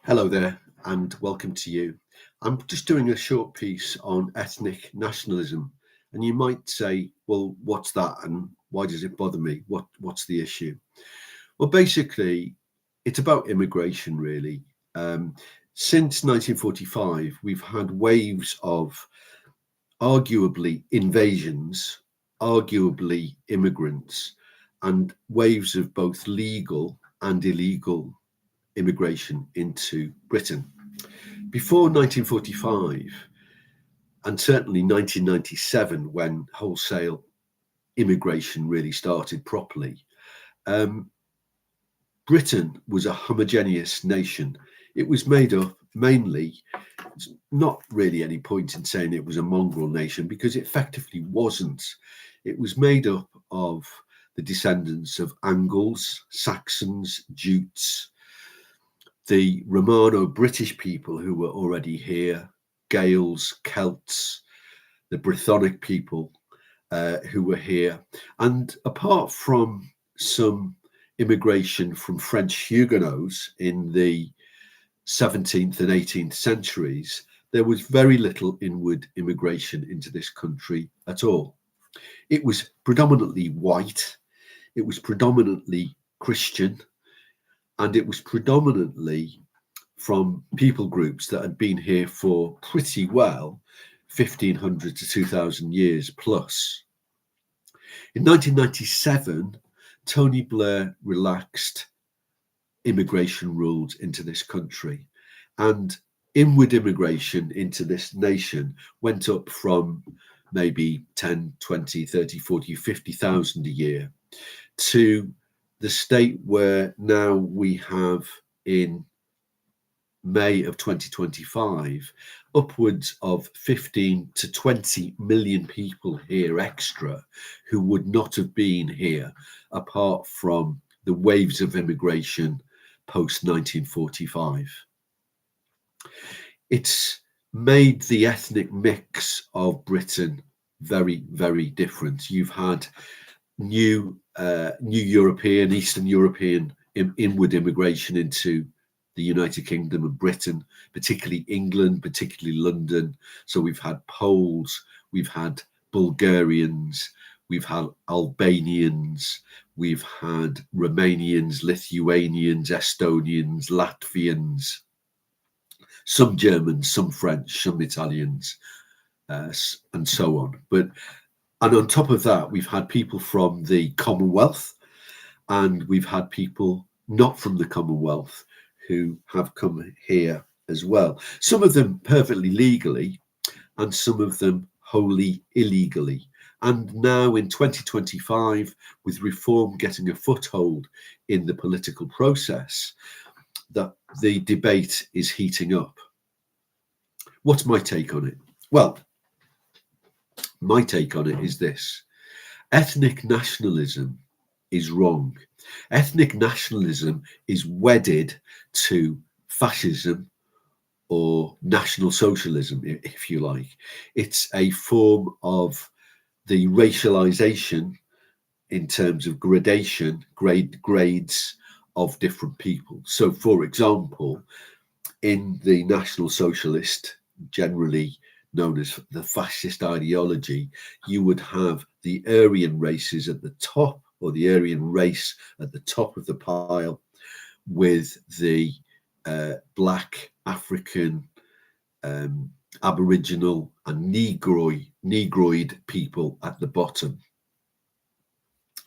Hello there, and welcome to you. I'm just doing a short piece on ethnic nationalism, and you might say, "Well, what's that, and why does it bother me? What's the issue?" Well, basically, it's about immigration, really. Um, since 1945, we've had waves of arguably invasions, arguably immigrants, and waves of both legal and illegal immigration into Britain. Before 1945, and certainly 1997, when wholesale immigration really started properly, um, Britain was a homogeneous nation. It was made up mainly, not really any point in saying it was a mongrel nation because it effectively wasn't. It was made up of the descendants of Angles, Saxons, Jutes, the Romano-British people who were already here, Gaels, Celts, the Brythonic people who were here. And apart from some immigration from French Huguenots in the 17th and 18th centuries, there was very little inward immigration into this country at all. It was predominantly white, it was predominantly Christian, and it was predominantly from people groups that had been here for pretty well 1500 to 2000 years plus. In 1997, Tony Blair relaxed immigration rules into this country, and inward immigration into this nation went up from maybe 10, 20, 30, 40, 50,000 a year to the state where now we have in May of 2025, upwards of 15 to 20 million people here extra who would not have been here apart from the waves of immigration post 1945. It's made the ethnic mix of Britain very, very different. You've had new European, Eastern European inward immigration into the United Kingdom and Britain, particularly England, particularly London. So we've had Poles, we've had Bulgarians, we've had Albanians, we've had Romanians, Lithuanians, Estonians, Latvians, some Germans, some French, some Italians, and so on. And on top of that, we've had people from the Commonwealth, and we've had people not from the Commonwealth who have come here as well. Some of them perfectly legally, and some of them wholly illegally. And now in 2025, with reform getting a foothold in the political process, that the debate is heating up. What's my take on it? Well, my take on it is this: ethnic nationalism is wrong. Ethnic nationalism is wedded to fascism or National Socialism, if you like. It's a form of the racialization in terms of gradation, grades of different people. So, for example, in the National Socialist, generally known as the fascist ideology, you would have the Aryan races at the top, or the Aryan race at the top of the pile, with the black, African, Aboriginal, and Negroid people at the bottom.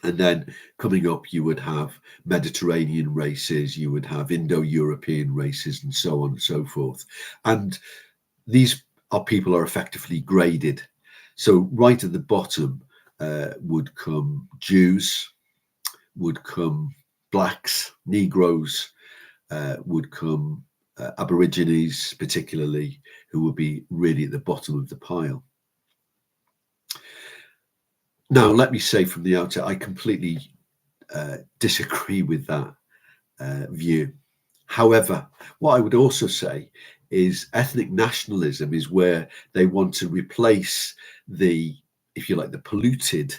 And then coming up, you would have Mediterranean races, you would have Indo-European races, and so on and so forth. And these people are effectively graded. So right at the bottom would come Jews, would come blacks, Negroes, would come Aborigines, particularly, who would be really at the bottom of the pile. Now, let me say from the outset, I completely disagree with that view. However, what I would also say is ethnic nationalism is where they want to replace the, if you like, the polluted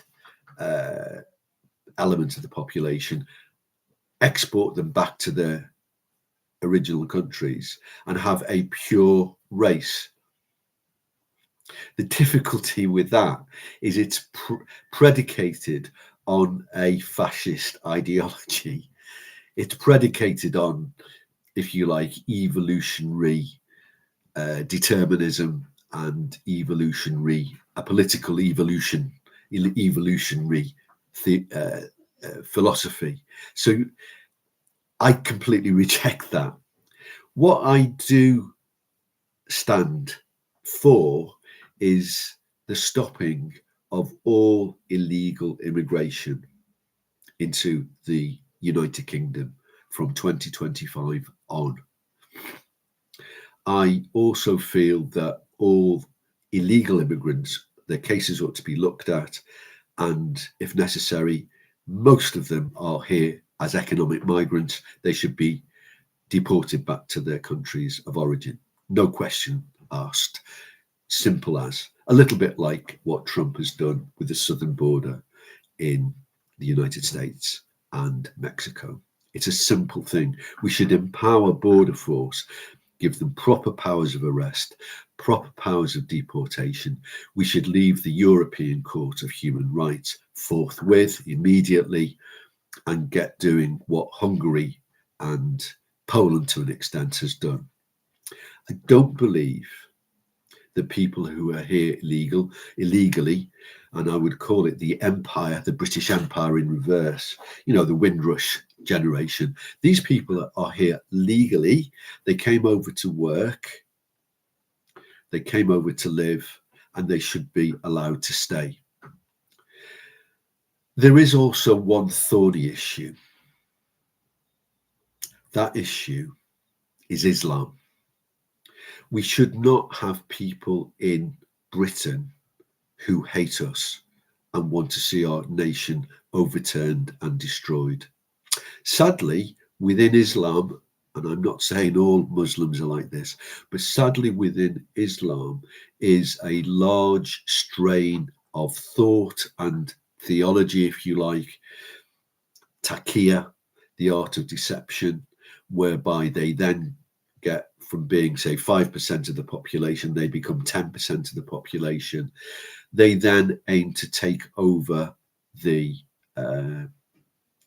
elements of the population, export them back to their original countries and have a pure race. The difficulty with that is it's predicated on a fascist ideology. It's predicated on, if you like, evolutionary determinism and a political evolutionary philosophy. So I completely reject that. What I do stand for is the stopping of all illegal immigration into the United Kingdom from 2025 on. I also feel that all illegal immigrants, their cases ought to be looked at, and if necessary, most of them are here as economic migrants. They should be deported back to their countries of origin. No question asked. Simple as. A little bit like what Trump has done with the southern border in the United States and Mexico. It's a simple thing. We should empower Border Force, give them proper powers of arrest, proper powers of deportation. We should leave the European Court of Human Rights forthwith, immediately, and get doing what Hungary and Poland to an extent has done. I don't believe that people who are here illegally, and I would call it the empire, the British Empire in reverse, the Windrush generation. These people are here legally. They came over to work, they came over to live, and they should be allowed to stay. There is also one thorny issue. That issue is Islam. We should not have people in Britain who hate us and want to see our nation overturned and destroyed. Sadly, within Islam, and I'm not saying all Muslims are like this, but sadly within Islam is a large strain of thought and theology, if you like, taqiyya, the art of deception, whereby they then get from being, say, 5% of the population, they become 10% of the population. They then aim to take over the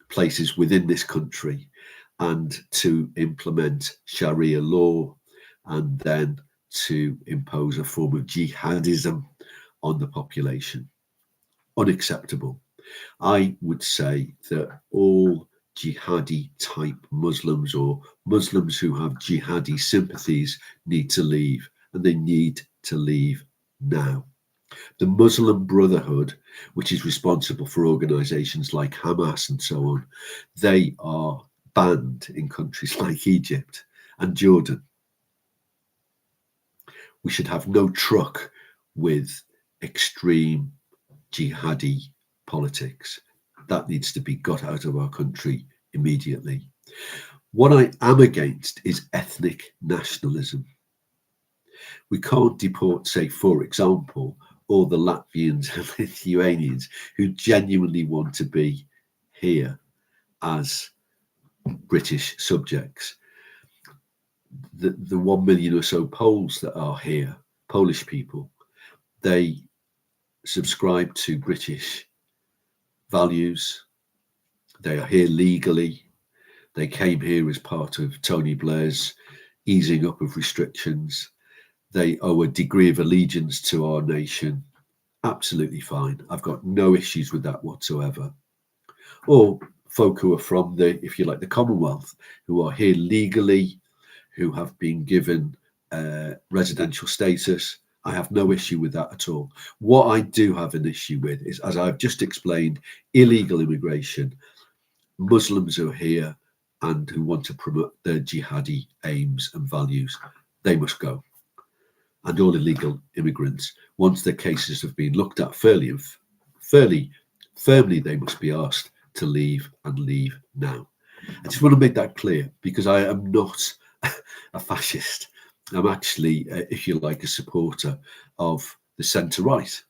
places within this country and to implement Sharia law and then to impose a form of jihadism on the population. Unacceptable. I would say that all jihadi type Muslims or Muslims who have jihadi sympathies need to leave, and they need to leave now. The Muslim Brotherhood, which is responsible for organizations like Hamas and so on, they are banned in countries like Egypt and Jordan. We should have no truck with extreme jihadi politics. That needs to be got out of our country immediately. What I am against is ethnic nationalism. We can't deport, say, for example, all the Latvians and Lithuanians who genuinely want to be here as British subjects. The 1 million or so Poles that are here, Polish people, they subscribe to British values. They are here legally. They came here as part of Tony Blair's easing up of restrictions. They owe a degree of allegiance to our nation. Absolutely fine. I've got no issues with that whatsoever. Or folk who are from the, if you like, the Commonwealth, who are here legally, who have been given residential status. I have no issue with that at all. What I do have an issue with is, as I've just explained, illegal immigration, Muslims who are here and who want to promote their jihadi aims and values. They must go. And all illegal immigrants, once their cases have been looked at fairly firmly, they must be asked to leave and leave now. I just want to make that clear, because I am not a fascist. I'm actually, if you like, a supporter of the centre-right.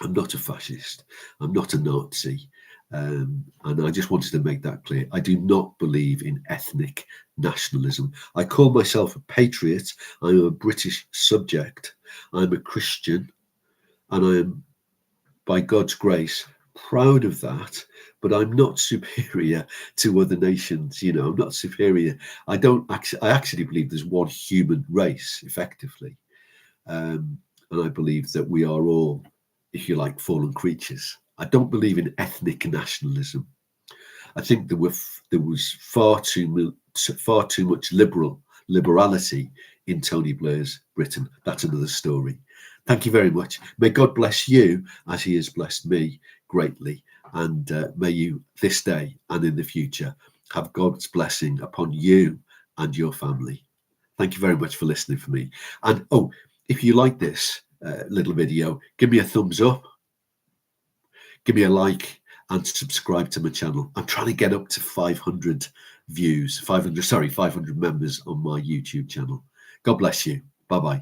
I'm not a fascist. I'm not a Nazi. And I just wanted to make that clear. I do not believe in ethnic nationalism. I call myself a patriot. I'm a British subject. I'm a Christian, and I am, by God's grace, proud of that. But I'm not superior to other nations. You know, I'm not superior. I actually believe there's one human race, effectively. And I believe that we are all, if you like, fallen creatures. I don't believe in ethnic nationalism. I think there was far too much liberality in Tony Blair's Britain. That's another story. Thank you very much. May God bless you as he has blessed me greatly. And may you this day and in the future have God's blessing upon you and your family. Thank you very much for listening for me. And if you like this little video, give me a thumbs up, give me a like, and subscribe to my channel. I'm trying to get up to 500 members on my YouTube channel. God bless you. Bye-bye.